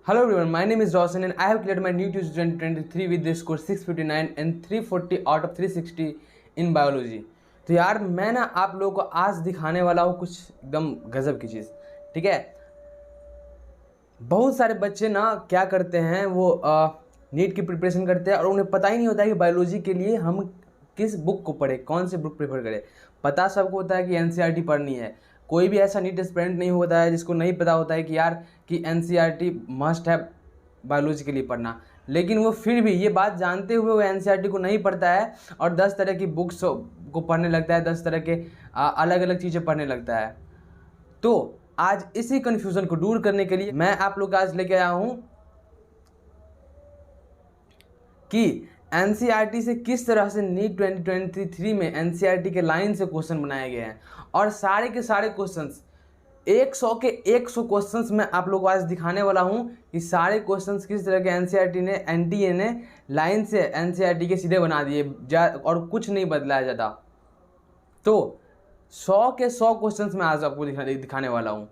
Hello everyone, my name is Roshan and I have cleared my new TUS 2023 with the score 659 and 340 out of 360 in biology। तो यार मैं ना आप लोगों को आज दिखाने वाला हूँ कुछ एकदम गजब की चीज़। ठीक है, बहुत सारे बच्चे ना क्या करते हैं, वो नीट की प्रिपरेशन करते हैं और उन्हें पता ही नहीं होता है कि बायोलॉजी के लिए हम किस बुक को पढ़े, कौन से बुक प्रेफर करें। पता सबको होता है कि एनसीईआरटी पढ़नी है। कोई भी ऐसा नीट एस्पिरेंट नहीं होता है जिसको नहीं पता होता है कि यार कि एनसीईआरटी मस्ट है बायोलॉजी के लिए पढ़ना। लेकिन वो फिर भी ये बात जानते हुए वो एनसीईआरटी को नहीं पढ़ता है और 10 तरह की बुक्स को पढ़ने लगता है, 10 तरह के अलग अलग चीज़ें पढ़ने लगता है। तो आज इसी कन्फ्यूज़न को दूर करने के लिए मैं आप लोग का आज लेके आया हूँ कि एनसीईआरटी से किस तरह से नीट 2023 में एनसीईआरटी के लाइन से क्वेश्चन बनाए गए हैं और सारे के सारे क्वेश्चंस 100 के 100 क्वेश्चंस मैं आप लोगों को आज दिखाने वाला हूं कि सारे क्वेश्चंस किस तरह के एनसीईआरटी ने एनटीए ने लाइन से एनसीईआरटी के सीधे बना दिए और कुछ नहीं बदलाया जाता। तो 100 के 100 क्वेश्चंस मैं आज आपको दिखाने वाला हूं।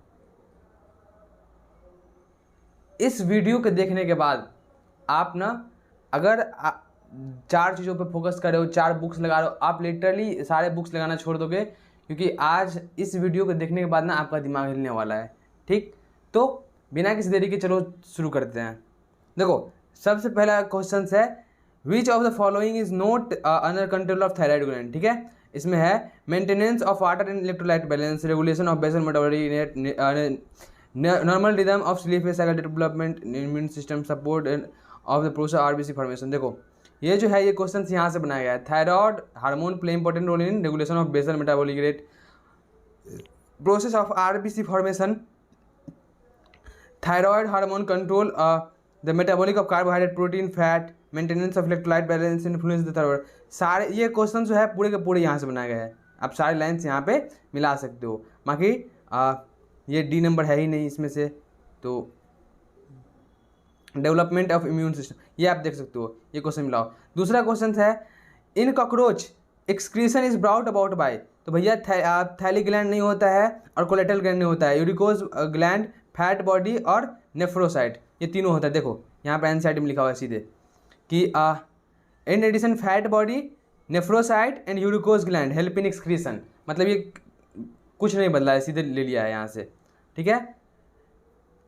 इस वीडियो के देखने के बाद आप ना अगर 4 चीज़ों पे फोकस कर रहे हो, 4 बुक्स लगा रहे हो, आप लिटरली सारे बुक्स लगाना छोड़ दोगे, क्योंकि आज इस वीडियो को देखने के बाद ना आपका दिमाग हिलने वाला है। ठीक, तो बिना किसी देरी के चलो शुरू करते हैं। देखो, सबसे पहला क्वेश्चन है which of the following is not under control of thyroid gland. ठीक है, इसमें है maintenance of water and electrolyte balance, regulation of basal metabolic, normal rhythm of sleep cycle development, immune system support and of the process RBC formation. देखो ये जो है ये question यहाँ से बनाया गया है। Thyroid hormone play important role in regulation of basal metabolic rate, process of RBC formation, thyroid hormone control the metabolic of carbohydrate protein fat, maintenance of electrolyte balance, influence the thyroid. सारे ये question जो है पूरे के पूरे यहाँ से बनाए गए हैं। आप सारे लाइन्स यहाँ पे मिला सकते हो। बाकी ये डी नंबर है ही नहीं इसमें से, तो डेवलपमेंट ऑफ इम्यून सिस्टम ये आप देख सकते हो, ये क्वेश्चन मिलाओ। दूसरा क्वेश्चन है इन cockroach excretion is brought about by. तो भैया थैलिक ग्लैंड नहीं होता है और कोलेटल ग्लैंड नहीं होता है, यूरिकोज ग्लैंड, फैट बॉडी और नेफ्रोसाइट, ये तीनों होता है। देखो यहाँ पे एनसीईआरटी में लिखा हुआ है सीधे कि in addition fat body, nephrocyte and uricose gland help in excretion. मतलब ये कुछ नहीं बदला है, सीधे ले लिया है यहाँ से। ठीक है,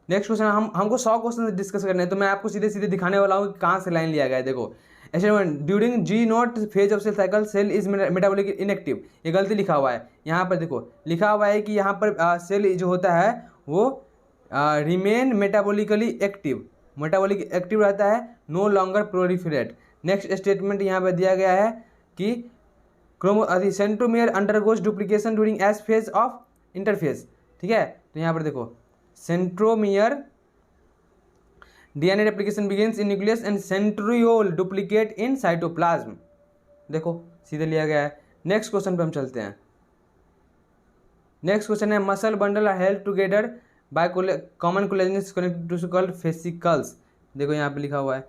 नेक्स्ट क्वेश्चन हमको 100 क्वेश्चन डिस्कस करने हैं, तो मैं आपको सीधे सीधे दिखाने वाला हूँ कि कहाँ से लाइन लिया गया है। देखो during G naught phase of cell cycle cell is metabolic inactive, ये गलती लिखा हुआ है। यहाँ पर देखो लिखा हुआ है कि यहाँ पर सेल जो होता है वो remain metabolically active, metabolic active रहता है, no longer proliferate. Next statement यहाँ पर दिया गया है कि centromere undergoes duplication during S phase of interphase. ठीक है, तो यहाँ पर देखो centromere DNA replication begins in nucleus and centriole duplicate in cytoplasm। देखो सीधे लिया गया है। नेक्स्ट क्वेश्चन पे हम चलते हैं। नेक्स्ट क्वेश्चन है muscle bundle are held together by common collagenous connected tissue called fascicles. देखो यहाँ पे लिखा हुआ है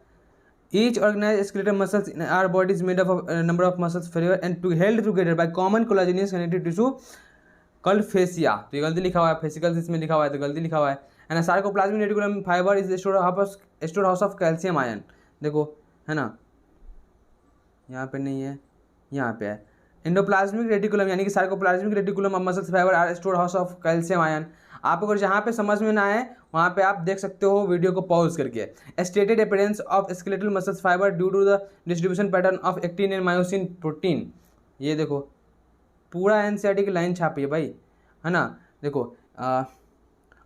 each organise skeletal muscles in our body is made up of number of muscles fibre and held together by common collagenous connected tissue called fascia. तो ये गलती लिखा हुआ है, फेसिकल्स इसमें लिखा हुआ है तो गलती लिखा हुआ है। And sarcoplasmic reticulum fibre is store house of calcium ion. देखो है ना, यहाँ पे नहीं है, यहाँ पे है। एंडोप्लाज्मिक रेटिकुलम यानी कि sarcoplasmic reticulum of muscles fiber are store house of calcium ion. आपको अगर जहाँ पे समझ में ना आए वहाँ पे आप देख सकते हो वीडियो को पॉज करके। Striated appearance of skeletal muscles fiber due to the distribution pattern of actin and myosin protein. ये देखो पूरा एनसीईआरटी की लाइन छापी है भाई, है ना। देखो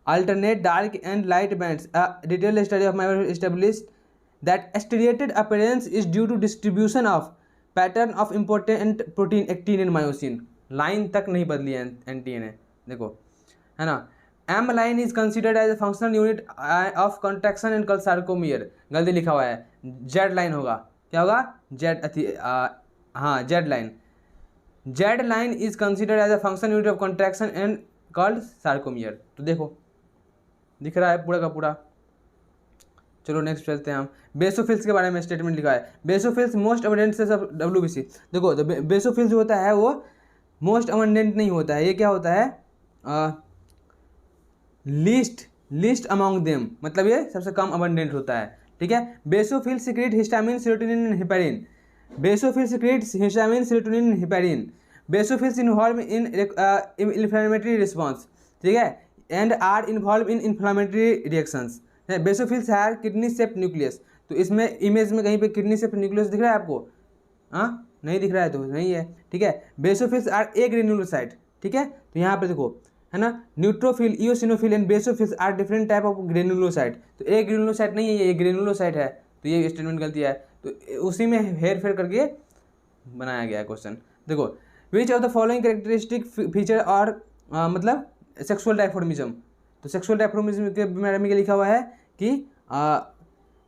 alternate dark and light bands, detail study of myofibril established that striated appearance is due to distribution of pattern of important protein actin and myosin. Line तक नहीं बदली है एनटीए ने, देखो है ना। M line is considered as a functional unit of contraction and called sarcomere. गलती लिखा हुआ है, जेड लाइन होगा, क्या होगा जेड, हाँ Z line. Z line is considered as a function unit of contraction and called sarcomere. तो देखो दिख रहा है पूरा का पूरा। चलो नेक्स्ट चलते हैं हम। बेसोफिल्स के बारे में स्टेटमेंट लिखा है basophils most abundant of WBC. देखो बेसोफिल्स जो होता है वो मोस्ट अबंडेंट नहीं होता है, ये क्या होता है लीस्ट लिस्ट अमॉन्ग देम मतलब ये सबसे कम अबंडेंट होता है, ठीक है। Basophil secrete histamine serotonin and heparin, basophil secrete histamine serotonin and heparin, basophils involve in inflammatory response, ठीक है, and are involve in inflammatory reactions. Basophils have kidney shaped nucleus, तो इसमें इमेज में कहीं पे किडनी शेप्ड न्यूक्लियस दिख रहा है आपको? हाँ नहीं दिख रहा है तो नहीं है, ठीक है। बेसोफिल्स आर ए ग्रेन्युलोसाइट, ठीक है। तो यहाँ पर देखो है ना, neutrophil, eosinophil and basophils are different type of granulocyte, तो ए ग्रेन्युलोसाइट नहीं है, ये ग्रेन्युलोसाइट है, तो ये स्टेटमेंट गलती है। तो उसी में हेर फेर करके बनाया गया है क्वेश्चन। देखो विच of the following characteristic feature और मतलब सेक्सुअल डायफॉर्मिज्म, तो सेक्सुअल डायफॉर्मिज्म के बारे में क्या लिखा हुआ है कि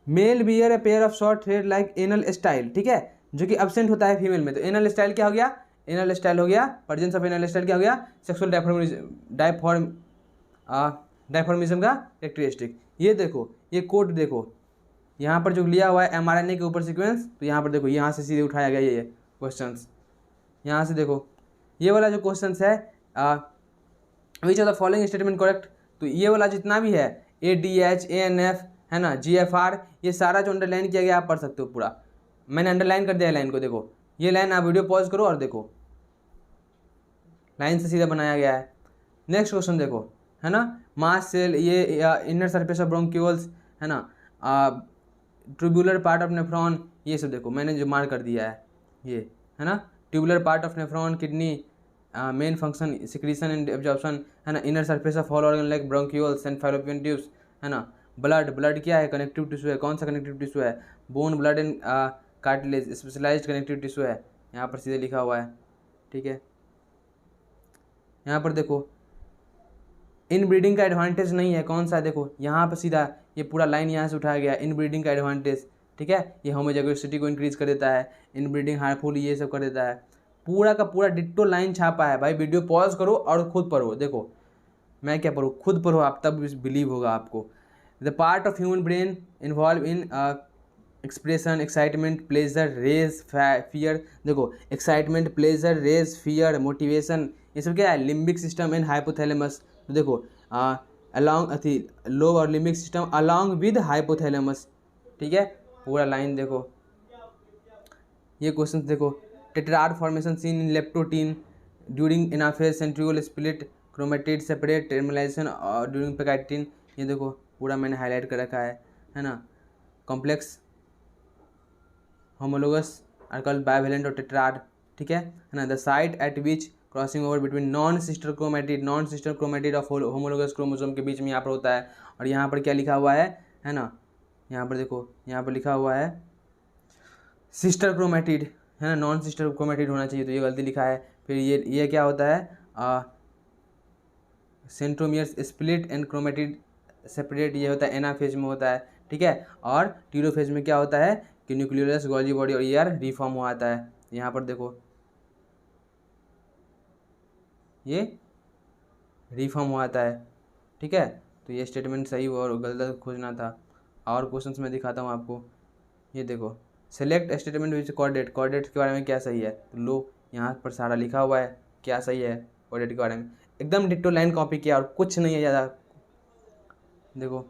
male bear a pair of short hair like anal style, ठीक है, जो कि एब्सेंट होता है फीमेल में। तो एनल स्टाइल क्या हो गया? एनल स्टाइल हो गया, प्रेजेंस ऑफ एनल स्टाइल क्या हो गया? सेक्सुअल डायफॉर्मिज्म का कैरेक्टरिस्टिक। ये देखो, ये कोड देखो, यहाँ पर जो लिया हुआ है mRNA के ऊपर सीक्वेंस, तो यहाँ पर देखो यहाँ से सीधे उठाया गया ये क्वेश्चंस। यहाँ से देखो ये वाला जो क्वेश्चंस है which of the following statement correct, तो ये वाला जितना भी है ADH ANF है ना, GFR, ये सारा जो अंडरलाइन किया गया आप पढ़ सकते हो पूरा। मैंने अंडरलाइन कर दिया है लाइन को, देखो ये लाइन आप वीडियो पॉज करो और देखो लाइन से सीधा बनाया गया है। नेक्स्ट क्वेश्चन देखो है ना, मास सेल, ये इनर सरफेस ऑफ ब्रोंक्यूल्स है ना, ट्यूबुलर पार्ट ऑफ नेफ्रॉन, ये सब देखो मैंने जो मार्क कर दिया है ये है ना, tubular part of nephron, kidney, main function secretion and absorption है ना, inner surface of all organ like bronchioles and fallopian tubes है ना, ब्लड, ब्लड क्या है? कनेक्टिव टिश्यू है। कौन सा कनेक्टिव टिश्यू है? Bone, blood and cartilage, specialized connective tissue है, यहाँ पर सीधे लिखा हुआ है, ठीक है। यहाँ पर देखो इन ब्रीडिंग का एडवांटेज नहीं है, कौन सा है? देखो यहाँ पर सीधा ये पूरा लाइन यहाँ से उठाया गया, इन ब्रीडिंग का एडवांटेज, ठीक है, ये होमोजाइगोसिटी को इंक्रीज कर देता है, इन ब्रीडिंग हार्मफुल ये सब कर देता है, पूरा का पूरा डिट्टो लाइन छापा है भाई। वीडियो पॉज करो और खुद पढ़ो, देखो मैं क्या पढ़ूँ, खुद पढ़ो आप, तब बिलीव होगा आपको। The part of human brain involve in expression, excitement, pleasure, rage, fear, देखो excitement, pleasure, rage, fear, motivation, ये सब क्या है? Limbic system and hypothalamus. तो देखो अलॉन्ग अथी लोब और limbic system along with hypothalamus, ठीक है, पूरा लाइन देखो। ये क्वेश्चन देखो, tetrad formation seen in leptotene during anaphase centriole split, chromatid separate terminalisation और ड्यूरिंग पेकाइटिन, ये देखो पूरा मैंने हाईलाइट कर रखा है ना। Complex homologous are called bivalent और टेट्राड, ठीक है ना। The site at which crossing over between non sister chromatid of homologous chromosome के बीच में यहाँ पर होता है। और यहाँ पर क्या लिखा हुआ है ना, यहाँ पर देखो यहाँ पर लिखा हुआ है सिस्टर क्रोमेटिड है ना, नॉन सिस्टर क्रोमेटिड होना चाहिए, तो ये गलती लिखा है। फिर ये क्या होता है? Centromeres split and chromatid separate, ये होता है एनाफेज में होता है, ठीक है। और टीलोफेज में क्या होता है कि न्यूक्लियस गोल्जी बॉडी और ईयर रिफॉर्म हो आता है। यहाँ पर देखो ये रिफॉर्म हो आता है, ठीक है। तो ये स्टेटमेंट सही और गलत खोजना था। और क्वेश्चंस मैं दिखाता हूँ आपको, ये देखो select statement which coordinate, coordinate के बारे में क्या सही है, तो लो यहाँ पर सारा लिखा हुआ है क्या सही है कोऑर्डिनेट के बारे में, एकदम डिट्टो लाइन कॉपी किया और कुछ नहीं है ज़्यादा। देखो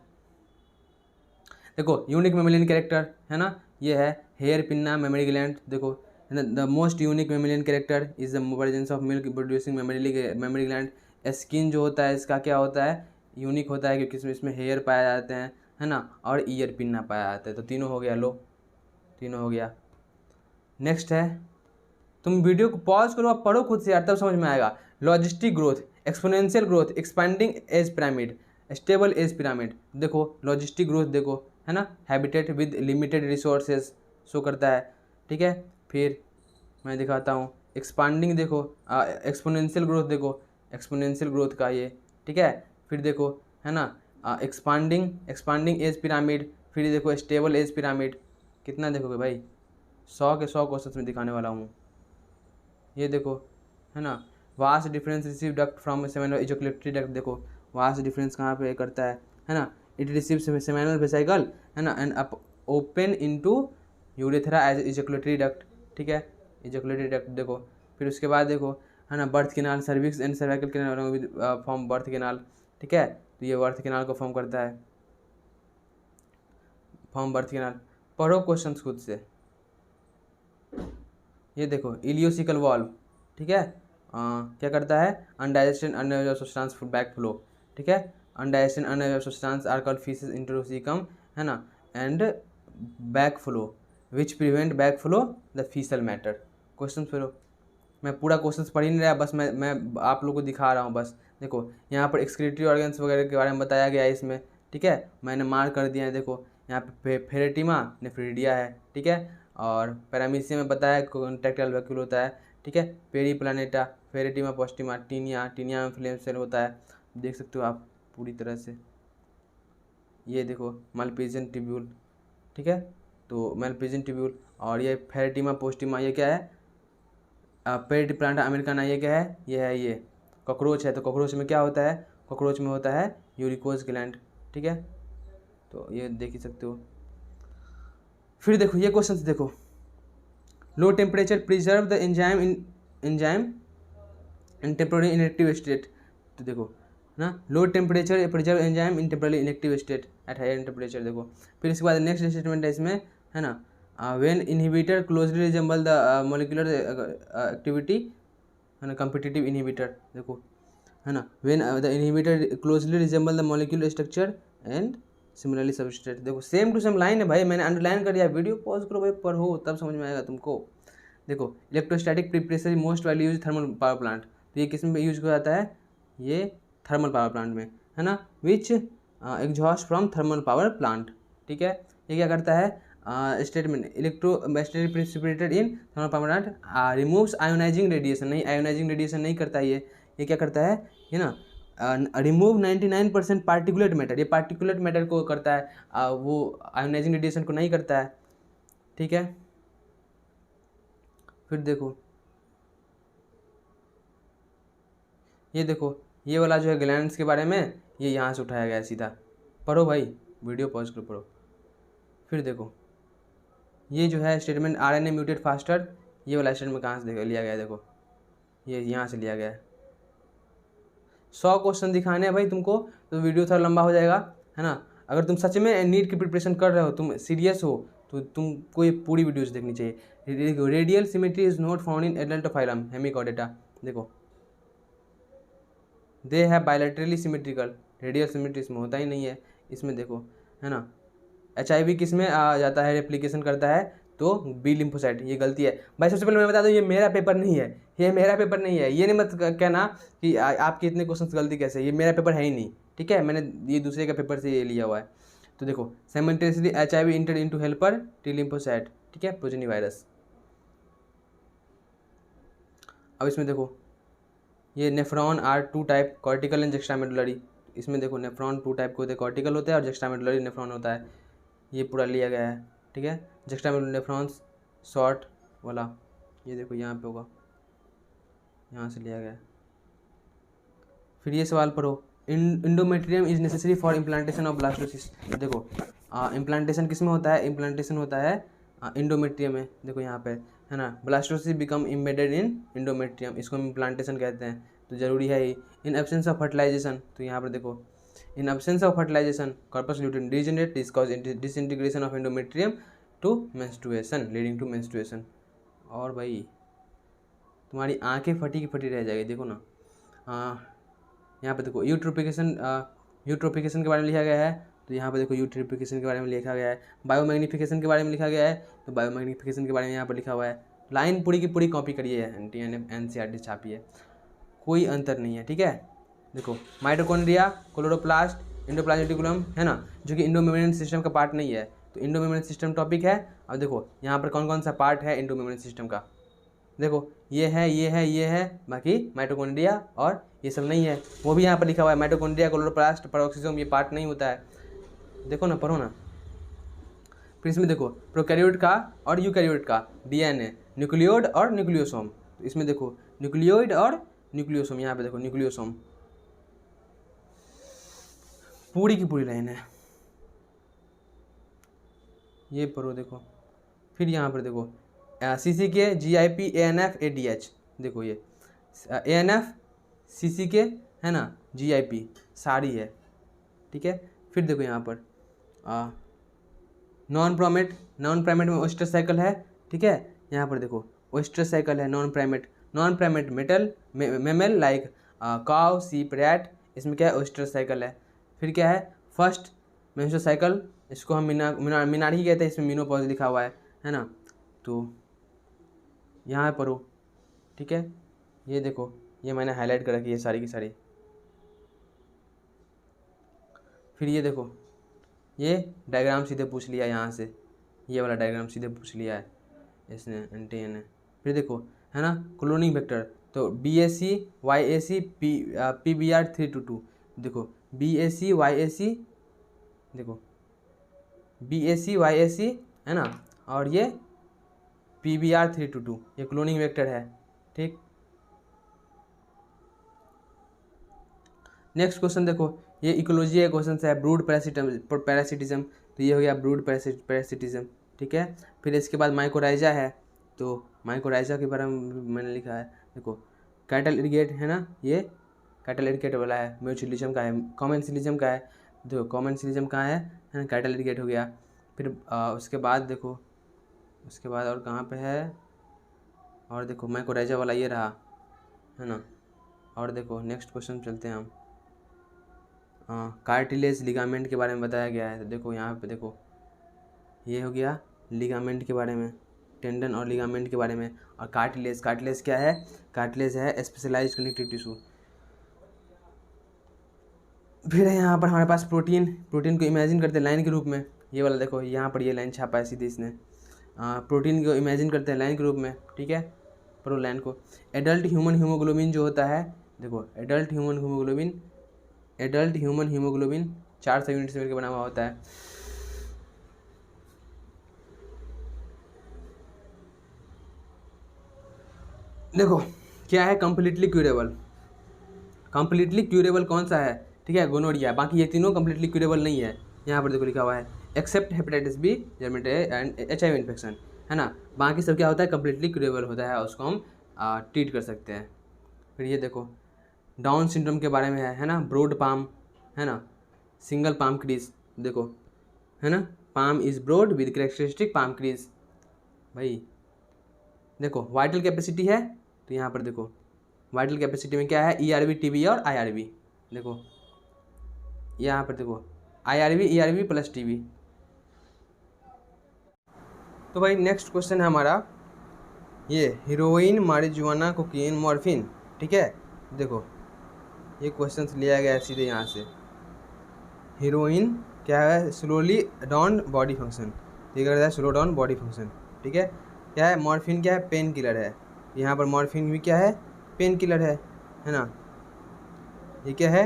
देखो यूनिक मेमेलियन कैरेक्टर है ना, ये है हेयर पिन्ना मेमोरी ग्लैंड, देखो the most unique mammalian character is the presence of milk producing memory gland. Skin जो होता है इसका क्या होता है? यूनिक होता है क्योंकि इसमें हेयर पाए जाते हैं है ना, और ईयर पिन्ना पाया जाता है। तो तीनों हो गया, लो तीनों हो गया। नेक्स्ट है, तुम वीडियो को पॉज करो और पढ़ो खुद से यार, तब समझ में आएगा। Logistic growth, exponential growth, expanding age pyramid, stable age pyramid. देखो लॉजिस्टिक ग्रोथ देखो है ना, habitat with limited resources show करता है, ठीक है। फिर मैं दिखाता हूँ एक्सपांडिंग, देखो एक्सपोनेंशियल ग्रोथ, देखो एक्सपोनेंशियल ग्रोथ का ये, ठीक है। फिर देखो है ना एक्सपांडिंग एज पिरामिड, फिर देखो स्टेबल एज पिरामिड। कितना देखोगे भाई, 100 के 100 क्वेश्चन में दिखाने वाला हूँ। ये देखो है ना, vast difference receive duct from seminal ejaculatory duct, देखो वास्ट डिफरेंस कहाँ पे करता है ना, इट रिसीव सेमिनल वेसिकल है ना and open into urethra as ejaculatory duct, ठीक है, इजैकुलेटरी डक्ट। देखो फिर उसके बाद देखो है ना, birth canal, cervix and cervical canal with form birth canal, ठीक है। तो ये बर्थ कैनाल को फॉर्म करता है, फॉर्म बर्थ कैनाल। पढ़ो क्वेश्चन खुद से। ये देखो इलियोसिकल वॉल्व, ठीक है, क्या करता है, undigested unabsorbed substance back flow, ठीक है, undigested unabsorbed substance are called faeces into caecum, है ना, and back flow which prevent back flow the faecal matter. Question फिरो, मैं पूरा क्वेश्चन पढ़ ही नहीं रहा, बस मैं आप लोगों को दिखा रहा हूँ बस। देखो यहाँ पर एक्सक्रीटरी ऑर्गन्स वगैरह के बारे में बताया गया है इसमें, ठीक है, मैंने मार्क कर दिया है। देखो यहाँ पे फेरेटिमा नेफ्रिडिया है, ठीक है, और पैरामीशियम में बताया कॉन्ट्रैक्टाइल वैक्यूल होता है, ठीक है, पेरी प्लानेटा, फेरेटिमा पोस्टिमा, टीनिया, टीनिया में फ्लेम सेल होता है, देख सकते हो आप पूरी तरह से। ये देखो मालपीजियन ट्यूब्यूल, ठीक है, तो मालपीजियन ट्यूब्यूल, और ये फेरेटिमा पोस्टिमा ये क्या है, पेरिटी प्लांटा अमेरिकाना ये क्या है, ये कॉकरोच है। तो कॉकरोच में क्या होता है, कॉकरोच में होता है यूरिकोज ग्लैंड, ठीक है, तो ये देख ही सकते हो। फिर देखो ये क्वेश्चन देखो, low temperature preserve the enzyme in temporary inactive state. तो देखो ना, low temperature preserve enzyme in temporary inactive state at higher temperature. देखो फिर इसके बाद नेक्स्ट स्टेटमेंट है इसमें, है ना, when inhibitor closely resemble the molecular activity, है ना, कम्पिटिटिव इनहिबिटर। देखो है ना, when the inhibitor closely resemble the molecular structure and similarly substrate. देखो सेम टू सेम लाइन है भाई, मैंने अंडरलाइन कर दिया। वीडियो पॉज करो भाई, पढ़ो तब समझ में आएगा तुमको। देखो electrostatic preparation most widely use thermal power plant, तो ये किस में यूज हो जाता है, ये थर्मल पावर प्लांट में, है ना, which exhaust from thermal power plant, ठीक है। ये क्या करता है, statement electrostatic precipitated in thermal power plant removes ionising radiation. नहीं, आयोनाइजिंग रेडिएशन नहीं करता ये क्या करता है ना, रिमूव 99% पार्टिकुलेट मैटर, ये पार्टिकुलेट मैटर को करता है, वो आयोनाइजिंग रेडिएशन को नहीं करता है, ठीक है। फिर देखो ये देखो, ये वाला जो है ग्लैंड्स के बारे में, ये यहाँ से उठाया गया है सीधा। पढ़ो भाई, वीडियो पॉज करो पढ़ो। फिर देखो ये जो है स्टेटमेंट आरएनए म्यूटेट फास्टर, ये वाला स्टेटमेंट कहाँ से लिया गया है, देखो ये यहाँ से लिया गया है। 100 क्वेश्चन दिखाने हैं भाई तुमको, तो वीडियो थोड़ा लंबा हो जाएगा, है ना। अगर तुम सच में नीट की प्रिपरेशन कर रहे हो, तुम सीरियस हो, तो तुमको ये पूरी वीडियोज देखनी चाहिए। Radial symmetry is not found in एडेल्टोफाइलम हेमिकॉर्डेटा। देखो दे है बायलैटरली सिमेट्रिकल, रेडियल सिमेट्री इसमें होता ही नहीं है। इसमें देखो, है ना, HIV किस में आ जाता है, रेप्लिकेशन करता है, तो बी लिम्फोसाइट। ये गलती है भाई। सबसे पहले मैं बता दूं, ये मेरा पेपर नहीं है, ये मेरा पेपर नहीं है। ये नहीं मत कहना कि आपके इतने क्वेश्चन गलती कैसे, ये मेरा पेपर है ही नहीं, ठीक है, मैंने ये दूसरे का पेपर से ये लिया हुआ है। तो देखो simultaneously HIV enter into helper T lymphocyte, ठीक है, प्रोजेनी वायरस। अब इसमें देखो ये nephron are 2 type, cortical and juxtamedullary. इसमें देखो नेफ्रॉन 2 टाइप के होते हैं, कॉर्टिकल होता है और जुक्स्टामेडुलरी नेफ्रॉन होता है। ये पूरा लिया गया है, ठीक है। जुक्स्टामेडुलरी नेफ्रॉन्स शॉर्ट वाला, ये देखो यहाँ पे होगा, यहाँ से लिया गया है। फिर ये सवाल पढ़ो, endometrium is necessary for implantation of blastocyst. देखो इम्प्लांटेशन किस में होता है, इम्प्लांटेशन होता है इंडोमेट्रियम में। देखो यहाँ पे, है ना, blastocyst become embedded in endometrium, इसको हम इम्प्लांटेशन कहते हैं, तो जरूरी है ही। इन एब्सेंस ऑफ फर्टिलाइजेशन, तो यहाँ पर देखो in absence of fertilisation corpus luteum degenerate, this cause disintegration of endometrium to menstruation leading to menstruation. और भाई तुम्हारी आंखें फटी की फटी रह जाएगी। देखो ना यहाँ पे देखो यूट्रोफिकेशन के बारे में लिखा गया है, तो यहाँ पे देखो यूट्रोफिकेशन के बारे में लिखा गया है। बायोमैग्निफिकेशन के बारे में लिखा गया है, तो बायोमैग्निफिकेशन के बारे में यहाँ पर लिखा हुआ है। लाइन पूरी की पूरी कॉपी करिए, NCERT छापी है, कोई अंतर नहीं है, ठीक है। देखो माइटोकॉन्ड्रिया, क्लोरोप्लास्ट, एंडोप्लाज्मिक रेटिकुलम, है ना, जो कि इंडोमेम्ब्रेन सिस्टम का पार्ट नहीं है, तो इंडोमेम्ब्रेन सिस्टम टॉपिक है। अब देखो यहाँ पर कौन कौन सा पार्ट है इंडोमेम्ब्रेन सिस्टम का, देखो ये है, बाकी माइटोकॉन्ड्रिया और ये सब नहीं है, वो भी यहाँ पर लिखा हुआ है। माइटोकॉन्ड्रिया, क्लोरोप्लास्ट, पेरोक्सिसोम ये पार्ट नहीं होता है। देखो ना, पढ़ो ना। फिर इसमें देखो प्रोकैरियोट का और यूकैरियोट का DNA, न्यूक्लियोइड और न्यूक्लियोसोम। तो इसमें देखो न्यूक्लियोइड और न्यूक्लियोसोम, यहाँ पे देखो न्यूक्लियोसोम, पूरी की पूरी लाइन है, ये पढ़ो। देखो फिर यहाँ पर देखो CCK, GIP, ANF, ADH। देखो ये ANF, CCK, है ना, GIP सारी है, ठीक है। फिर देखो यहाँ पर नॉन प्राइमेट में ओस्टर साइकिल है, ठीक है। यहाँ पर देखो ओस्टर साइकिल है, non primate mammal like cow, सीप, रैट, इसमें क्या है ओस्टर साइकिल है। फिर क्या है फर्स्ट मेंस्ट्रुअल साइकिल, इसको हम मिनारी कहते हैं, इसमें मेनोपॉज लिखा हुआ है ना। तो यहाँ पर हो, ठीक है। ये देखो ये मैंने हाईलाइट कर रखी है सारी की सारी। फिर ये देखो ये डायग्राम सीधे पूछ लिया यहाँ से, ये वाला डायग्राम सीधे पूछ लिया है इसने एनटीए ने। फिर देखो है ना क्लोनिंग वेक्टर, तो BAC YAC PBR 322, देखो BAC YAC, देखो BAC YAC है ना, और ये PBR 322 ये क्लोनिंग वेक्टर है, ठीक। नेक्स्ट क्वेश्चन देखो, ये इकोलॉजी का क्वेश्चन है, ब्रूड पैरासिटिज्म, तो ये हो गया ब्रूड पैरासिटिज्म, ठीक है। फिर इसके बाद माइकोराइजा है, तो माइकोराइजा के बारे में मैंने लिखा है, देखो कैटल इरिगेट है ना, ये कैटल इरिगेट वाला है, म्यूचुअलिज्म का है, कॉमेंसिलिज्म का है, देखो कॉमेंसिलिज्म कहाँ है ना, कैटल इरिगेट हो गया। फिर उसके बाद देखो उसके बाद और कहाँ पे है, और देखो माइकोराइजा वाला ये रहा है ना। और देखो नेक्स्ट क्वेश्चन चलते हैं हम, कार्टिलेज लिगामेंट के बारे में बताया गया है। तो देखो यहाँ पे देखो ये हो गया लिगामेंट के बारे में, टेंडन और लिगामेंट के बारे में। और कार्टिलेज क्या है, कार्टिलेज है स्पेशलाइज्ड कनेक्टिव टिश्यू। फिर है यहाँ पर हमारे पास प्रोटीन को इमेजिन करते हैं लाइन के रूप में, ये वाला देखो यहाँ पर ये लाइन छापा है सीधे इसने, प्रोटीन को इमेजिन करते हैं लाइन के रूप में, ठीक है, प्रो लाइन को। एडल्ट ह्यूमन हीमोग्लोबिन जो होता है, देखो एडल्ट ह्यूमन हीमोग्लोबिन 400 यूनिट से मिलकर बना हुआ होता है। देखो क्या है कम्प्लीटली क्यूरेबल कौन सा है, ठीक है, गोनोरिया। बाकी ये तीनों कम्प्लीटली क्यूरेबल नहीं है, यहाँ पर देखो लिखा हुआ है except hepatitis B, dermatitis and HIV infection, है ना। बाकी सब क्या होता है कम्प्लीटली क्यूरेबल होता है, उसको हम ट्रीट कर सकते हैं। फिर ये देखो डाउन सिंड्रोम के बारे में है ना, ब्रॉड पाम है ना, सिंगल पाम क्रीज, देखो है ना, palm is broad with characteristic palm crease. भाई देखो वाइटल कैपेसिटी है, तो यहाँ पर देखो वाइटल कैपेसिटी में क्या है ERB, TB और IRB, देखो यहाँ पर देखो IRB, ERB प्लस TB। तो भाई नेक्स्ट क्वेश्चन है हमारा ये हीरोइन, मारिजुआना, कोकीन, मॉर्फिन, ठीक है। देखो ये क्वेश्चन लिया गया है सीधे यहाँ से। हीरोइन क्या है, स्लोली डाउन बॉडी फंक्शन, ये करता है स्लो डाउन बॉडी फंक्शन, ठीक है। क्या है मॉर्फिन, क्या है पेन किलर है, यहाँ पर मॉर्फिन भी क्या है पेन किलर है ना। ये क्या है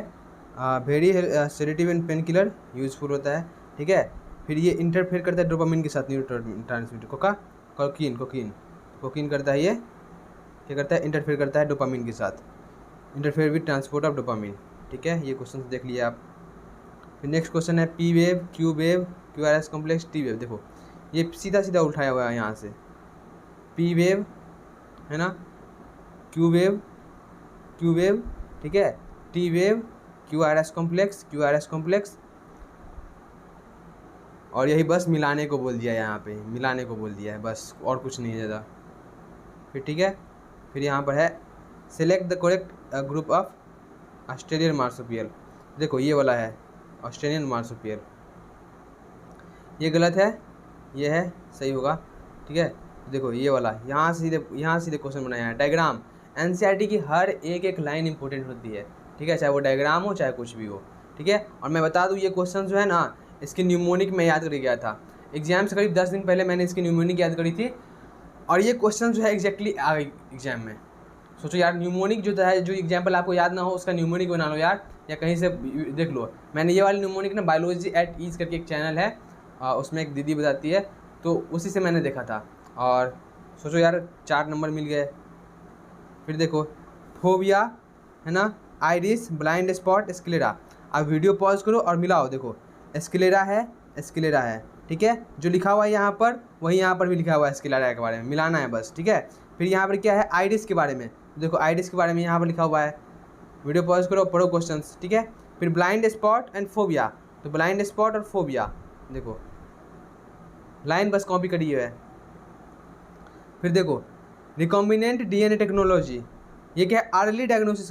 very sedative and pain killer useful होता है, ठीक है। फिर ये इंटरफेयर करता है डोपामिन के साथ, न्यूरोट्रांसमीटर कोकीन करता है, ये क्या करता है इंटरफेयर करता है डोपामिन के साथ, interfere with transport of dopamine, ठीक है। ये क्वेश्चन देख लिया आप। फिर नेक्स्ट क्वेश्चन है P wave, QRS complex, T wave. देखो ये सीधा उठाया हुआ है यहाँ से, P वेव है ना, Q वेव, ठीक है, T वेव, QRS कॉम्प्लेक्स, और यही बस मिलाने को बोल दिया है, यहाँ पे मिलाने को बोल दिया है बस, और कुछ नहीं है ज़्यादा। फिर ठीक है, फिर यहाँ पर है select the correct group of Australian marsupial. देखो ये वाला है ऑस्ट्रेलियन मार्सुपियल, ये गलत है, ये है सही होगा, ठीक है। देखो ये वाला यहाँ सीधे क्वेश्चन बनाया है। डायग्राम, NCERT की हर एक लाइन इंपॉर्टेंट होती है, ठीक है, चाहे वो डायग्राम हो चाहे कुछ भी हो, ठीक है। और मैं बता दूँ ये क्वेश्चन जो है ना, इसकी न्यूमोनिक में याद कर गया था एग्जाम से करीब 10 दिन पहले, मैंने इसकी न्यूमोनिक याद करी थी, और ये क्वेश्चन जो है एग्जैक्टली आ गई एग्जाम में। सोचो यार न्यूमोनिक जो है, जो एग्जाम्पल आपको याद ना हो उसका न्यूमोनिक बना लो यार, या कहीं से देख लो। मैंने ये वाली न्यूमोनिक ना biology@ease करके एक चैनल है, उसमें एक दीदी बताती है, तो उसी से मैंने देखा था, और सोचो यार 4 नंबर मिल गए। फिर देखो फोबिया है ना, आइरिस, ब्लाइंड स्पॉट, स्क्लेरा। आप वीडियो पॉज करो और मिलाओ, देखो स्क्लेरा है, ठीक है, जो लिखा हुआ है यहाँ पर वही यहाँ पर भी लिखा हुआ है स्क्लेरा के बारे में, मिलाना है बस, ठीक है। फिर यहाँ पर क्या है आइरिस के बारे में, देखो आइरिस के बारे में यहाँ पर लिखा हुआ है, वीडियो पॉज करो पढ़ो क्वेश्चंस, ठीक है। फिर ब्लाइंड स्पॉट एंड फोबिया, तो ब्लाइंड स्पॉट और फोबिया देखो लाइन बस कॉपी करी है। फिर देखो रिकॉम्बिनेंट डीएनए टेक्नोलॉजी, ये क्या है, अर्ली डायग्नोसिस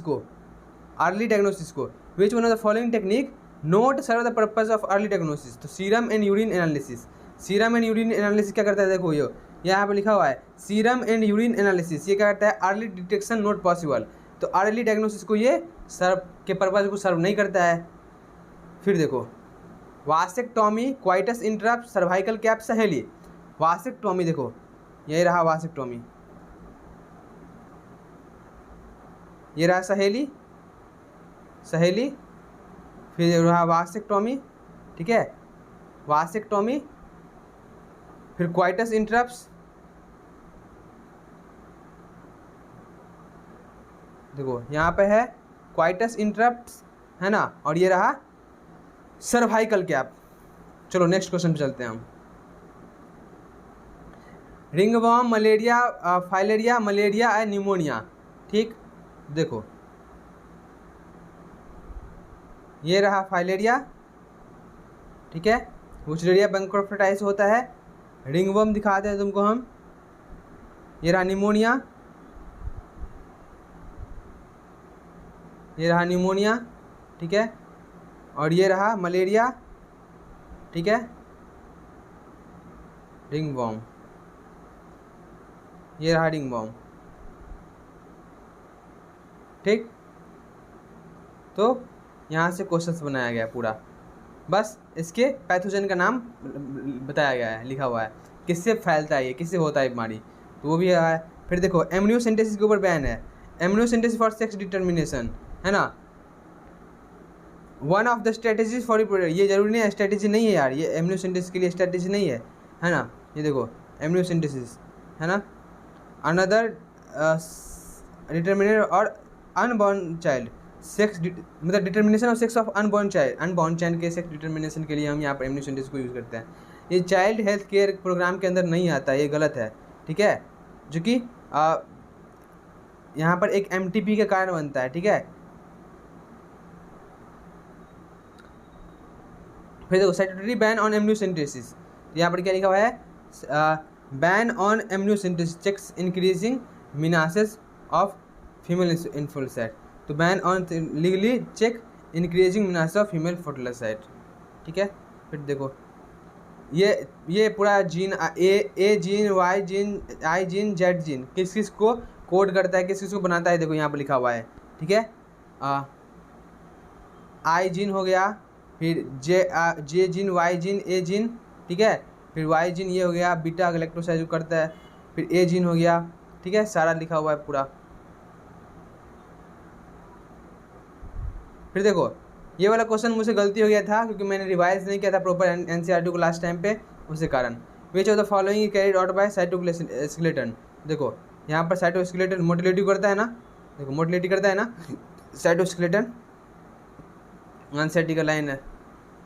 को which one of the following technique not serve the purpose of early diagnosis, तो सीरम एंड यूरिन एनालिसिस क्या करता है, देखो ये यहाँ पे लिखा हुआ है सीरम एंड यूरिन एनालिसिस, ये क्या करता है, अर्ली डिटेक्शन नॉट पॉसिबल, तो अर्ली डायग्नोसिस को ये सर्व के पर्पज को सर्व नहीं करता है। फिर देखो vasectomy, coitus interrupt, cervical cap, सहेली। वासेक्टोमी देखो यही रहा वासेक्टोमी, ये रहा सहेली, फिर रहा वासेक्टोमी, ठीक है, वासेक्टोमी, फिर क्वाइटस इंटरप्ट्स, देखो यहाँ पे है क्वाइटस इंटरप्ट्स है ना, और ये रहा सर्वाइकल कैप। चलो नेक्स्ट क्वेश्चन पे चलते हैं हम। Ringworm, malaria, filaria, malaria and pneumonia, ठीक, देखो ये रहा फाइलेरिया, ठीक है, वुचरेरिया बैंक्रोफिटाइस होता है, रिंगवर्म दिखाते हैं तुमको हम, ये रहा न्यूमोनिया, ठीक है, और ये रहा मलेरिया, ठीक है, रिंगवर्म, ये रहा रिंगवर्म, ठीक। तो यहाँ से क्वेश्चंस बनाया गया पूरा, बस इसके पैथोजन का नाम बताया गया है, लिखा हुआ है किससे फैलता है, ये किससे होता है बीमारी, तो वो भी है। फिर देखो एमनियोसेंटेसिस के ऊपर बैन है, एमनियोसेंटेसिस फॉर सेक्स डिटर्मिनेशन, है ना, one of the strategies for, ये जरूरी नहीं है, स्ट्रेटेजी नहीं है यार, ये एमनियोसेंटेसिस के लिए स्ट्रेटेजी नहीं है, है ना, ये देखो एमनियोसेंटेसिस, है ना, अनदर डिटर्मिनेटर और अनबॉर्न चाइल्ड सेक्स, मतलब determination of sex of unborn child के सेक्स डिटर्मिनेशन के लिए हम यहाँ पर एमनियोसेंटेसिस को यूज़ करते हैं। ये चाइल्ड हेल्थ केयर प्रोग्राम के अंदर नहीं आता, ये गलत है, ठीक है, जो कि यहाँ पर एक एमटीपी के कारण बनता है, ठीक है। फिर देखो स्टैट्यूटरी बैन ऑन एमनियोसेंटेसिस, यहाँ पर क्या लिखा हुआ है, ban on amniocentesis checks increasing menaces of female foeticide, तो ban on legally check increasing menaces of female foeticide, ठीक है। फिर देखो ये पूरा gene A gene, Y gene, I gene, Z gene किस को कोड करता है, किस को बनाता है, देखो यहाँ पर लिखा हुआ है, ठीक है, आई जीन हो गया, फिर जे gene, Y gene, A gene, ठीक है, फिर वाई जीन ये हो गया, बीटा गैलेक्टोसाइड करता है, फिर ए जीन हो गया, ठीक है, सारा लिखा हुआ है पूरा। फिर देखो ये वाला क्वेश्चन मुझसे गलती हो गया था क्योंकि मैंने रिवाइज नहीं किया था प्रॉपर एनसीईआरटी को लास्ट टाइम पे, उसके कारण। विच of the following carried out by cytoskeleton, देखो यहाँ पर साइटोस्केलेटन मोटिलिटी करता है ना, देखो मोटिलिटी करता है ना साइटोस्केलेटन, अनसाइटिकल लाइन है।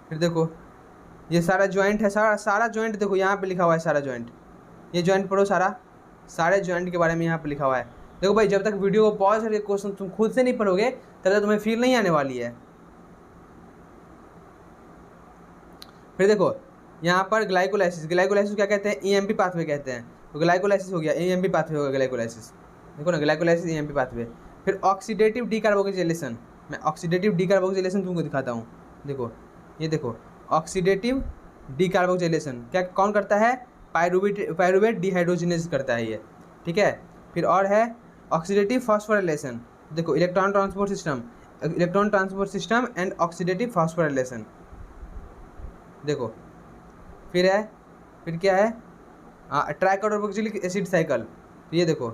फिर देखो ये सारा जॉइंट है, सारा जॉइंट देखो यहाँ पे लिखा हुआ है, सारा जॉइंट, ये जॉइंट पढ़ो, सारे जॉइंट के बारे में यहाँ पे लिखा हुआ है। देखो भाई जब तक वीडियो को पॉज करके क्वेश्चन तुम खुद से नहीं पढ़ोगे तब तक तुम्हें फील नहीं आने वाली है। फिर देखो यहाँ पर ग्लाइकोलाइसिस क्या कहते हैं, ईएमपी पाथवे कहते हैं, तो ग्लाइकोलाइसिस हो गया, ईएमपी पाथवे होगा ग्लाइकोलाइसिस, देखो ना ग्लाइकोलाइसिस ईएमपी पाथवे। फिर ऑक्सीडेटिव डीकार्बोक्सिलेशन, मैं ऑक्सीडेटिव डीकार्बोक्सिलेशन तुमको दिखाता हूँ, देखो ये देखो ऑक्सीडेटिव डीकार्बोक्सिलेशन क्या कौन करता है, पायरुवेट डिहाइड्रोजिनेज करता है ये, ठीक है। फिर और है ऑक्सीडेटिव फॉस्फोराइलेशन, देखो electron transport system and oxidative phosphorylation, देखो फिर क्या है ट्राइकार्बोक्सिलिक एसिड साइकिल, तो ये देखो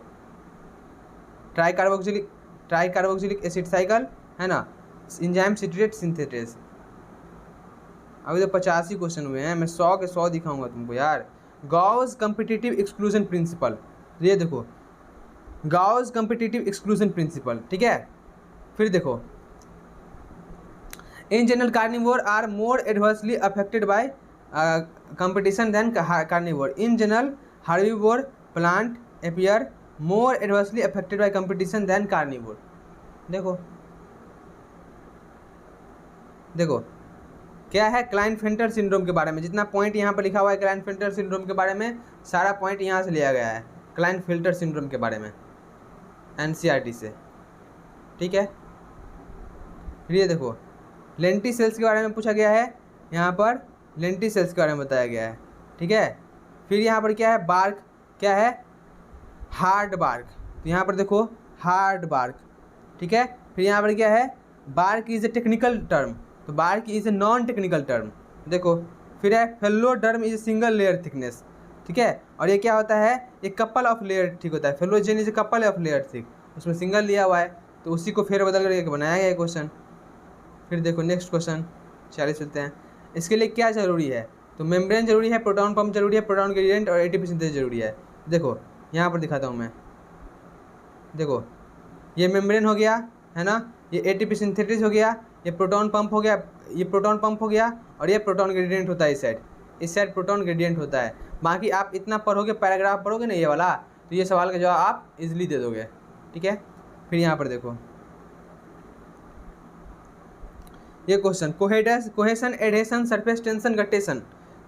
ट्राइकार्बोक्सिलिक एसिड साइकिल है ना, एंजाइम सिट्रेट सिंथेटेस। अभी तो 85 क्वेश्चन हुए हैं, मैं 100 के 100 दिखाऊंगा तुमको यार। गॉस कम्पिटिटिव एक्सक्लूजन प्रिंसिपल, तो ये देखो गॉस कम्पिटिटिव एक्सक्लूजन प्रिंसिपल, ठीक है। फिर देखो in general carnivore are more adversely affected by competition than carnivore. In general, herbivore plant appear more adversely affected by competition than carnivore. देखो देखो क्या है क्लाइनफेल्टर सिंड्रोम के बारे में, जितना पॉइंट यहाँ पर लिखा हुआ है क्लाइनफेल्टर सिंड्रोम के बारे में, सारा पॉइंट यहाँ से लिया गया है क्लाइनफेल्टर सिंड्रोम के बारे में एनसीईआरटी से, ठीक है। फिर ये देखो लेंटी सेल्स के बारे में पूछा गया है, यहाँ पर लेंटी सेल्स के बारे में बताया गया है, ठीक है। फिर यहाँ पर क्या है, बार्क क्या है, हार्ड बार्क, तो यहाँ पर देखो हार्ड बार्क, ठीक है। फिर यहाँ पर क्या है, bark is a technical term, तो bark is a non technical term, देखो। फिर है phelloderm is a single layer thickness, ठीक है। और ये क्या होता है, ये कपल ऑफ लेयर थिक होता है, phellogen is a couple of layer thick, उसमें सिंगल लिया हुआ है, तो उसी को फेर बदल करके बनाया गया है क्वेश्चन। फिर देखो नेक्स्ट क्वेश्चन 40 चलते हैं। इसके लिए क्या जरूरी है, तो मेम्ब्रेन जरूरी है, प्रोटॉन पंप जरूरी है, प्रोटॉन ग्रेडिएंट और एटीपी सिंथेसिस जरूरी है। देखो यहाँ पर दिखाता हूँ मैं, देखो ये मेम्ब्रेन हो गया है ना, ये एटीपी सिंथेसिस हो गया, ये प्रोटॉन पंप हो गया, ये प्रोटॉन पंप हो गया, और ये प्रोटॉन ग्रेडिएंट होता है इस साइड प्रोटॉन ग्रेडिएंट होता है। बाकी आप इतना पढ़ोगे, पैराग्राफ पढ़ोगे ना ये वाला, तो ये सवाल का जवाब आप इजीली दे दोगे, ठीक है। फिर यहाँ पर देखो ये question cohesion adhesion surface tension guttation,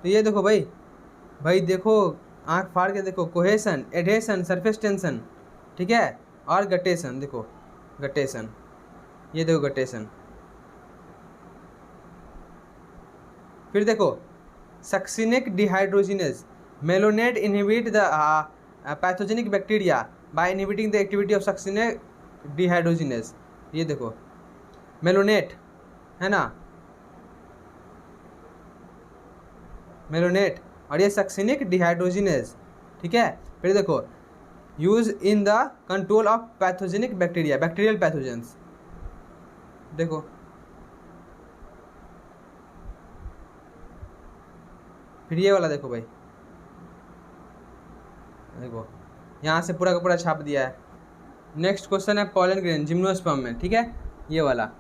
तो ये देखो भाई देखो आँख फाड़ के देखो, कोहेशन एडहेशन सरफेस टेंशन, ठीक है, और गटेशन, देखो गटेशन, ये देखो गटेशन। फिर देखो succinic dehydrogenase malonate inhibit the pathogenic bacteria by inhibiting the activity of succinic dehydrogenase, ये देखो मेलोनेट है ना, मेलोनेट और ये सक्सिनिक डिहाइड्रोजिनेज, ठीक है। फिर देखो use in the control of pathogenic bacteria bacterial pathogens, देखो फिर ये वाला देखो भाई, देखो यहाँ से पूरा का पूरा छाप दिया है। नेक्स्ट क्वेश्चन है पॉलन ग्रेन जिम्नोस्पर्म में, ठीक है, ये वाला,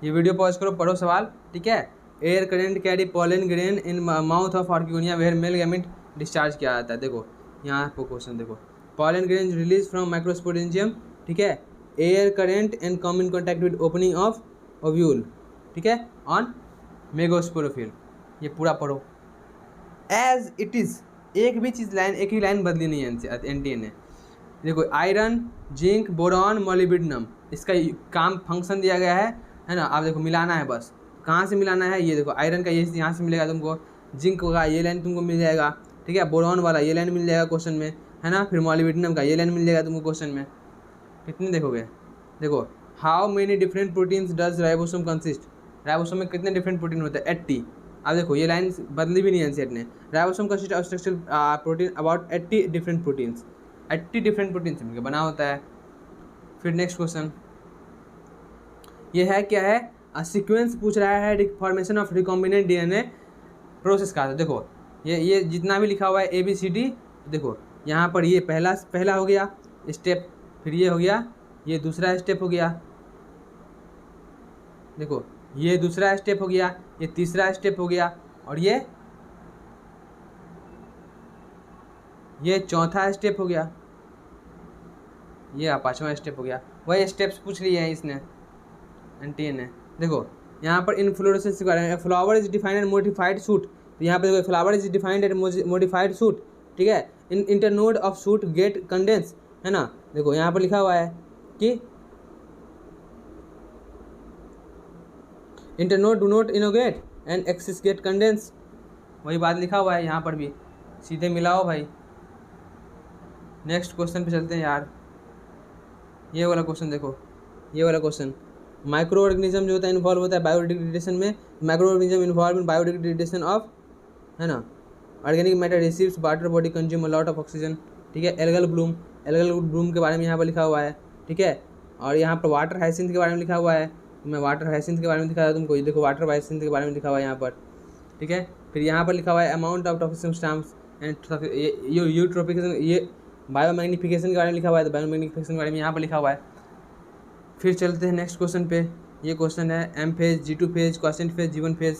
ये वीडियो पॉज करो, पढ़ो सवाल, ठीक है। Air current carry pollen grain in mouth of archegonia where male gamete discharge किया जाता है, देखो यहाँ पर क्वेश्चन देखो, pollen grain release from microsporangium, ठीक है, air current and come in contact with opening of ovule, ठीक है, ऑन मेगोस्पोरोफिल, ये पूरा पढ़ो एज इट इज़, एक भी चीज़ लाइन, एक ही लाइन बदली नहीं है एनटीए ने। देखो आयरन जिंक बोरॉन मोलिब्डेनम, इसका काम फंक्शन दिया गया है ना, आप देखो मिलाना है बस, कहाँ से मिलाना है, ये देखो आयरन का ये यहाँ से मिलेगा तुमको, जिंक का ये लाइन तुमको मिल जाएगा, ठीक है, बोरॉन वाला ये लाइन मिल जाएगा क्वेश्चन में, है ना, फिर मोलिब्डेनम का ये लाइन मिल जाएगा तुमको क्वेश्चन में। कितने देखोगे, देखो how many different proteins does ribosome consist, ribosome में कितने डिफरेंट प्रोटीन होते हैं, 80। अब देखो ये लाइन बदली भी नहीं है सेट ने, ribosome consist of structural protein about 80 different proteins, 80 different protein से मिलकर बना होता है। फिर नेक्स्ट क्वेश्चन ये है, क्या है, सीक्वेंस पूछ रहा है formation of recombinant DNA process का। तो देखो ये जितना भी लिखा हुआ है ABCD, देखो यहाँ पर ये पहला हो गया स्टेप, फिर ये हो गया, ये दूसरा स्टेप हो गया, देखो ये दूसरा स्टेप हो गया, ये तीसरा स्टेप हो गया, और ये चौथा स्टेप हो गया, ये 5वां स्टेप हो गया। वही स्टेप्स पूछ लिए हैं इसने एनटीए ने। देखो यहाँ पर इनफ्लोरेसेंस के बारे में, flower is defined and modified shoot, तो यहाँ पर देखो flower is defined and modified shoot, ठीक है, in internode of shoot get condense, है ना, देखो यहाँ पर लिखा हुआ है कि internode do not elongate and axis get condense, वही बात लिखा हुआ है यहाँ पर भी, सीधे मिलाओ भाई। नेक्स्ट क्वेश्चन पे चलते हैं यार, ये वाला क्वेश्चन देखो, ये वाला क्वेश्चन, माइक्रो ऑर्गेनिज्म जो होता है इन्वॉल्व होता है बायोडिग्रेडेशन में, micro organism involve in biodegradation of, है ना, organic matter receives water body consume a lot of oxygen, ठीक है, एल्गल ब्लूम के बारे में यहाँ पर लिखा हुआ है, ठीक है, और यहाँ पर वाटर हाइसिंथ के बारे में लिखा हुआ है, मैं वाटर हाइसिंथ के बारे में दिखा रहा तुमको, ये देखो वाटर हाइसिंथ के बारे में लिखा हुआ है यहाँ पर, ठीक है। फिर यहाँ पर लिखा हुआ है amount of toxic stamps and eutrophication, ये बायोमैग्निफिकेशन के बारे में लिखा हुआ है, तो बायोमैग्निफिकेशन के बारे में यहाँ पर लिखा हुआ है। फिर चलते हैं नेक्स्ट क्वेश्चन पे, ये क्वेश्चन है M phase, G2 phase, quiescent phase, G1 phase,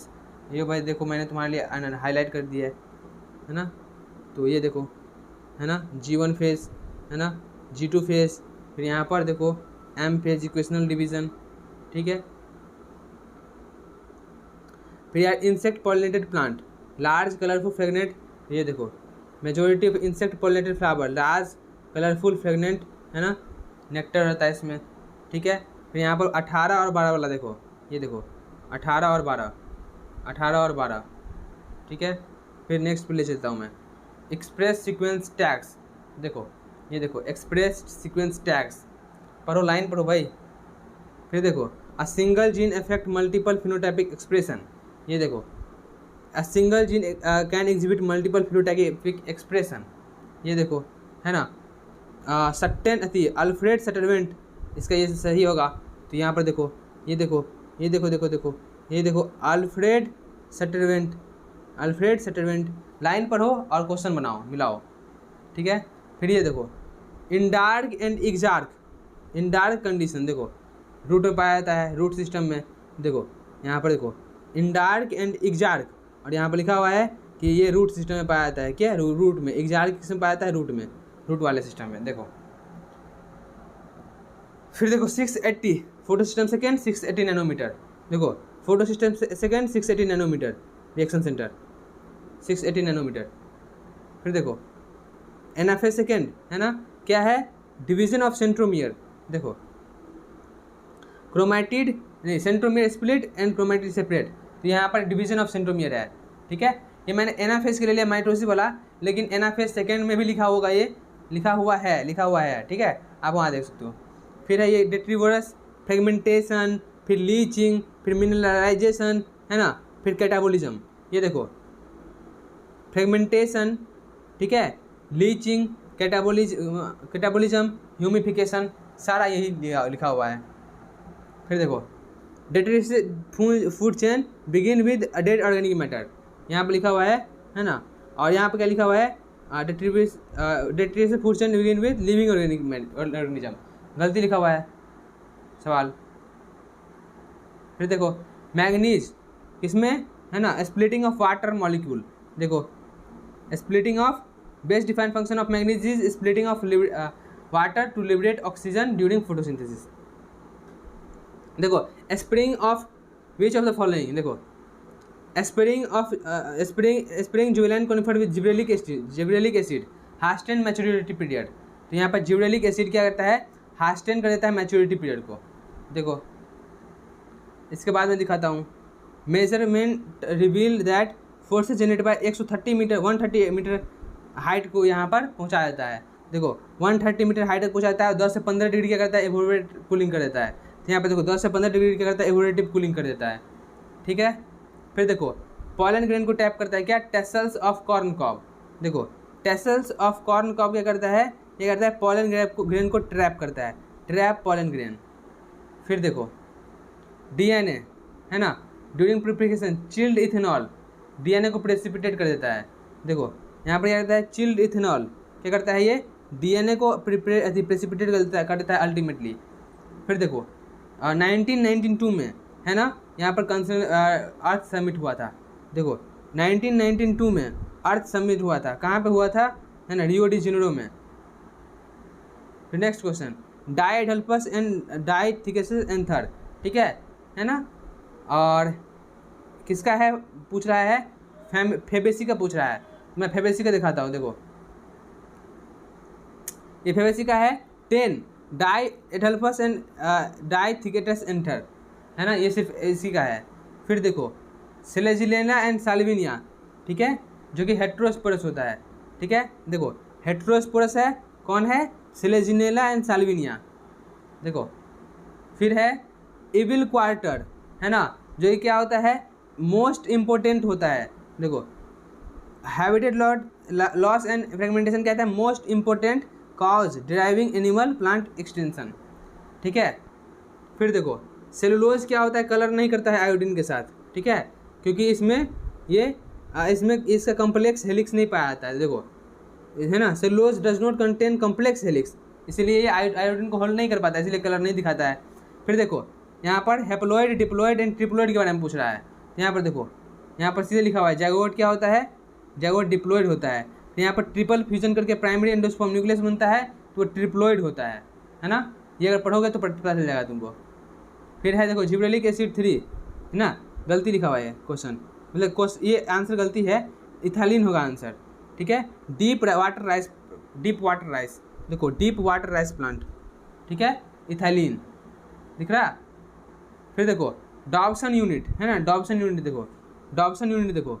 ये भाई देखो मैंने तुम्हारे लिए हाईलाइट कर दिया है ना, तो ये देखो है ना, G1 फेज है ना, G2 फेज, फिर यहाँ पर देखो M फेज इक्वेशनल डिवीज़न, ठीक है, फिर यार insect pollinated plant, large colourful fragrant, ये देखो majority of insect pollinated flower, large colourful fragrant, है ना, नेक्टर रहता है इसमें, ठीक है। फिर यहाँ पर 18 और 12 वाला देखो, ये देखो 18 और 12, 18 और 12, ठीक है। फिर नेक्स्ट पे ले चलता हूँ मैं, एक्सप्रेस सीक्वेंस टैग्स, देखो ये देखो एक्सप्रेस सीक्वेंस टैग्स, पढ़ो लाइन पढ़ो भाई। फिर देखो a single gene affect multiple phenotypic expression, ये देखो a single gene can exhibit multiple phenotypic expression, ये देखो, है ना। सट्टेन अति अल्फ्रेड सटरवेंट, इसका ये सही होगा। तो यहाँ पर देखो, ये देखो, ये देखो देखो देखो, ये देखो अल्फ्रेड सटरवेंट, अल्फ्रेड सटरवेंट, लाइन पढ़ो और क्वेश्चन बनाओ, मिलाओ, ठीक है। फिर ये देखो in dark and exarch, in dark condition, देखो रूट में पाया जाता है, रूट सिस्टम में, देखो यहाँ पर देखो इन डार्क एंड एग्जार्क, और यहाँ पर लिखा हुआ है कि ये रूट सिस्टम में पाया जाता है, क्या रूट में, एग्जार्क किस में पाया जाता है, रूट में, रूट वाले सिस्टम में, देखो। फिर देखो 680 फोटो सिस्टम सेकेंड 680 नैनोमीटर, देखो photo system second 680 nanometre, reaction centre 680 nanometre. फिर देखो NFA सेकेंड, है ना, क्या है, डिवीजन ऑफ सेंट्रोमियर, देखो क्रोमैटिड नहीं, centromere split and chromatid separate, तो यहाँ पर डिवीजन ऑफ सेंट्रोमियर है, ठीक है। ये मैंने एनाफेज के ले लिया माइटोसिस वाला, लेकिन एनाफेज सेकेंड में भी लिखा होगा, ये लिखा हुआ है, ठीक है, आप वहाँ देख सकते हो। फिर है ये डेट्रीवरस फ्रेगमेंटेशन, फिर लीचिंग, फिर मिनरलाइजेशन, है ना, फिर कैटाबोलिज्म, ये देखो फ्रेगमेंटेशन, ठीक है, लीचिंग, कैटाबोलिज्म, ह्यूमिफिकेशन, सारा यही लिखा हुआ है। फिर देखो detritive food chain begin with dead organic matter, यहाँ पर लिखा हुआ है ना, और यहाँ पर क्या लिखा हुआ है, detritive food chain begin with living organism, गलती लिखा हुआ है सवाल। फिर देखो मैग्नीज किसमें, है ना, स्प्लिटिंग ऑफ वाटर मॉलिक्यूल, देखो splitting of best defined function of manganese is splitting of water to liberate oxygen during photosynthesis. देखो spring of which of the following, देखो स्प्रिंग जुवेलाइन conifer with gibberellic acid hasten maturity period, तो यहाँ पर gibberellic acid क्या करता है, हास्टेन कर देता है मैच्योरिटी पीरियड को, देखो। इसके बाद मैं दिखाता हूँ measurement reveal that forces generated by 130 metre 130 metre height को यहाँ पर पहुँचा देता है, देखो 130 मीटर हाइट तक पहुँचाता है, 10 से 15 डिग्री क्या करता है, एवोपोरेट कूलिंग कर देता है, तो यहाँ पे देखो 10 से 15 डिग्री क्या करता है, एवोपोरेटिव कूलिंग कर देता है, ठीक है। फिर देखो पॉलन ग्रेन को टैप करता है क्या, टेसल्स ऑफ कॉर्न कॉब, देखो टेसल्स ऑफ कॉर्न कॉब क्या करता है, ये करता है पॉलन ग्रेन को ट्रैप करता है, ट्रैप पॉलन ग्रेन। फिर देखो DNA, है ना, during preparation chilled ethanol, DNA को प्रेसिपिटेट कर देता है, देखो यहाँ पर क्या करता है, चिल्ड इथेनॉल क्या करता है, ये DNA को प्रेसिपिटेट कर देता है अल्टीमेटली। फिर देखो 1992 में, है ना, यहाँ पर कंसर्न अर्थ समिट हुआ था, देखो 1992 में अर्थ समिट हुआ था, कहाँ पे हुआ था, है ना, रियो डी जेनेरो में। फिर नेक्स्ट क्वेश्चन डाइडल्पस एंड डाइथिकेसिस एंथर, ठीक है ना, और किसका है पूछ रहा है, फेबेसी का पूछ रहा है, मैं फेबेसी का दिखाता हूँ, देखो ये फेबेसी का है 10 डाई एडल्फस एंड डाइथिकेटस एंथर, है ना, ये सिर्फ इसी का है। फिर देखो सेलेजिलेना एंड साल्विनिया, ठीक है, जो कि हेट्रोस्पोरस होता है, ठीक है, देखो हेट्रोस्पोरस है, कौन है, सेलेजिनेला एंड साल्विनिया, देखो। फिर है इविल क्वार्टर, है ना, जो कि क्या होता है, मोस्ट इम्पोर्टेंट होता है, देखो हैबिटेट लॉस एंड फ्रेगमेंटेशन क्या है, most important cause driving animal plant extension, ठीक है। फिर देखो सेलुलोज क्या होता है, कलर नहीं करता है आयोडीन के साथ, ठीक है, क्योंकि इसमें इसका कम्प्लेक्स हेलिक्स नहीं पाया जाता है, देखो, है ना, cellulose does not contain complex helix, इसीलिए ये आयोडीन को होल्ड नहीं कर पाता है, इसलिए कलर नहीं दिखाता है। फिर देखो यहाँ पर हेप्लॉइड डिप्लॉइड एंड ट्रिप्लॉइड के बारे में पूछ रहा है, तो यहाँ पर देखो, यहाँ पर सीधे लिखा हुआ है जाइगोट क्या होता है, जाइगोट डिप्लॉइड होता है, तो यहाँ पर ट्रिपल फ्यूजन करके प्राइमरी एंडोस्पर्म न्यूक्लियस बनता है, तो वो ट्रिप्लॉइड होता है ना, ये अगर पढ़ोगे तो पता चल जाएगा तुमको। फिर है देखो जिब्रेलिक एसिड 3, है ना, गलती लिखा हुआ है क्वेश्चन, मतलब ये आंसर गलती है, इथालीन होगा आंसर, ठीक है। डीप वाटर राइस, देखो डीप वाटर राइस प्लांट, ठीक है, इथालीन दिख रहा। फिर देखो डॉब्सन यूनिट है ना, डॉब्सन यूनिट देखो, डॉब्सन यूनिट देखो,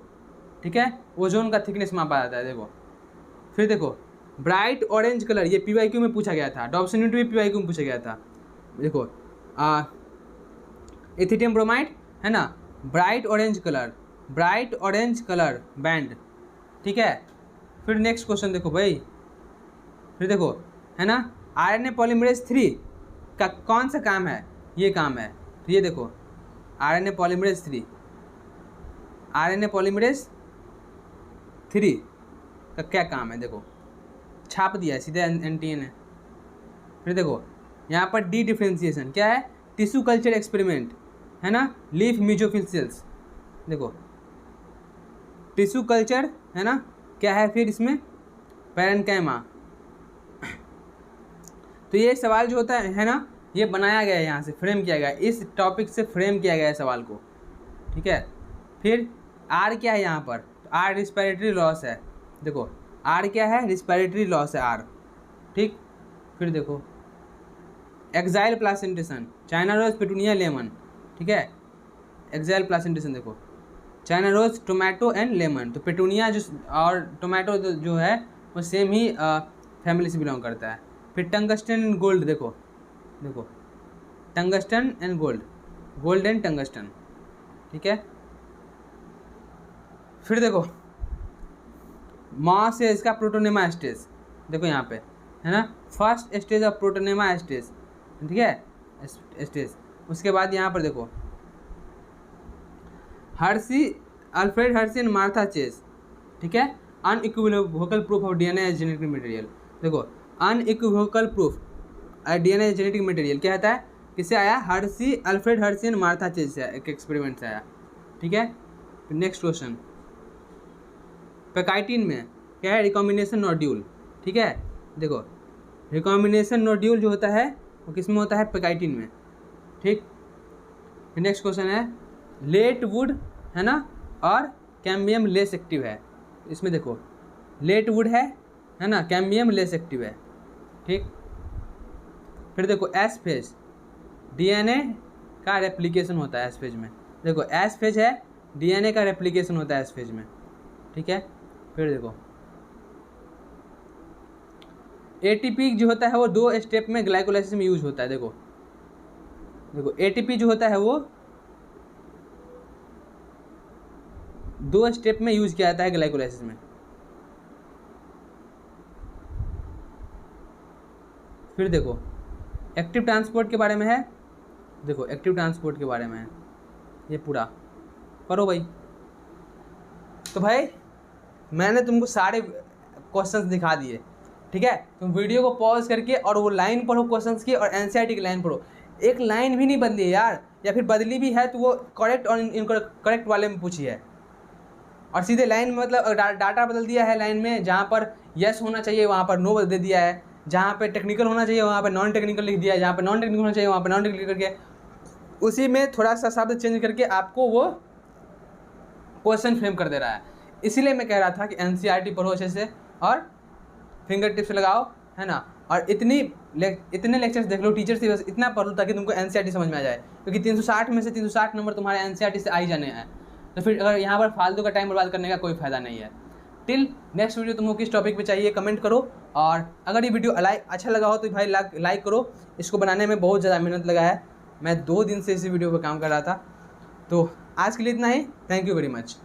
ठीक है, ओजोन का थिकनेस मापा जाता है, देखो। फिर देखो ब्राइट ऑरेंज कलर, ये PYQ में पूछा गया था, डॉब्सन यूनिट भी PYQ में पूछा गया था। देखो एथिटियम ब्रोमाइड है ना, ब्राइट ऑरेंज कलर बैंड, ठीक है। फिर नेक्स्ट क्वेश्चन देखो भाई, फिर देखो है ना, RNA पॉलीमरेज 3 का कौन सा काम है, ये काम है। तो ये देखो RNA पॉलीमरेज 3 का क्या काम है, देखो छाप दिया है सीधे NTN है। फिर देखो यहाँ पर डी डिफ्रेंसिएशन क्या है, टिश्यू कल्चर एक्सपेरिमेंट है ना, लीफ मीजोफिल सेल्स, देखो टिश्यू कल्चर है ना क्या है, फिर इसमें पैरेन्काइमा। तो ये सवाल जो होता है ना, ये बनाया गया है, यहाँ से फ्रेम किया गया है, इस टॉपिक से फ्रेम किया गया है सवाल को, ठीक है। फिर R क्या है यहाँ पर, तो R रिस्पिरेटरी लॉस है, देखो R क्या है, रिस्पिरेटरी लॉस है R, ठीक। फिर देखो axile placentation, China rose, petunia lemon, ठीक है, एक्साइल प्लासेंटेशन देखो China rose, tomato and lemon. तो पेटूनिया जो और टोमेटो जो है वो सेम ही फैमिली से बिलोंग करता है। फिर टंगस्टन एंड गोल्ड, देखो tungsten and gold and tungsten, ठीक है। फिर देखो मॉस है इसका प्रोटोनेमा स्टेज, देखो यहाँ पे है ना, first stage of protonema stage, ठीक है, स्टेज। उसके बाद यहाँ पर देखो Alfred Hershey and Martha Chase, ठीक है, unequivocal proof of DNA as genetic material. देखो unequivocal proof DNA as genetic material क्या होता है, किससे आया, Alfred Hershey and Martha Chase से एक एक्सपेरिमेंट से आया, ठीक है। फिर नेक्स्ट क्वेश्चन, पैकाइटिन में क्या है, रिकॉम्बिनेशन नोड्यूल, ठीक है। देखो रिकॉम्बिनेशन नोड्यूल जो होता है वो किस में होता है, पैकाइटिन में, ठीक। फिर नेक्स्ट क्वेश्चन है लेट वुड है ना और कैम्बियम लेस एक्टिव है, इसमें देखो लेट वुड है ना, कैम्बियम लेस एक्टिव है, ठीक। फिर देखो एस फेज, DNA का रेप्लिकेशन होता है एस फेज में, देखो एस फेज है, DNA का रेप्लिकेशन होता है एस फेज में, ठीक है। फिर देखो ATP जो होता है वो 2 स्टेप में ग्लाइकोलाइसिस में यूज होता है, देखो ATP जो होता है वो 2 स्टेप में यूज किया जाता है ग्लाइकोलाइसिस में। फिर देखो एक्टिव ट्रांसपोर्ट के बारे में है, देखो एक्टिव ट्रांसपोर्ट के बारे में है, ये पूरा पढ़ो भाई। तो भाई मैंने तुमको सारे क्वेश्चंस दिखा दिए, ठीक है। तुम वीडियो को पॉज करके और वो लाइन पढ़ो क्वेश्चंस की, और NCERT की लाइन पढ़ो, एक लाइन भी नहीं बदली है यार, या फिर बदली भी है तो वो करेक्ट और इनकरेक्ट वाले में पूछी है, और सीधे लाइन में मतलब डाटा बदल दिया है लाइन में, जहाँ पर यस होना चाहिए वहाँ पर नो दे दिया है, जहाँ पे टेक्निकल होना चाहिए वहाँ पे नॉन टेक्निकल लिख दिया है, जहाँ पे नॉन टेक्निकल होना चाहिए वहाँ पे नॉन टेक्निकल करके उसी में थोड़ा सा शब्द चेंज करके आपको वो क्वेश्चन फ्रेम कर दे रहा है। इसीलिए मैं कह रहा था कि NCERT पढ़ो अच्छे से और फिंगर टिप्स लगाओ, है ना, और इतने लेक्चर्स देख लो टीचर से, बस इतना पढ़ लो ताकि तुमको NCERT समझ में आ जाए, क्योंकि 360 में से 360 नंबर तुम्हारे NCERT से आ ही जाने हैं। तो फिर अगर यहाँ पर फालतू का टाइम बर्बाद करने का कोई फायदा नहीं है। टिल नेक्स्ट वीडियो तुमको किस टॉपिक पे चाहिए कमेंट करो, और अगर ये वीडियो अच्छा लगा हो तो भाई लाइक करो। इसको बनाने में बहुत ज़्यादा मेहनत लगा है, मैं 2 दिन से इसी वीडियो पर काम कर रहा था। तो आज के लिए इतना ही, थैंक यू वेरी मच।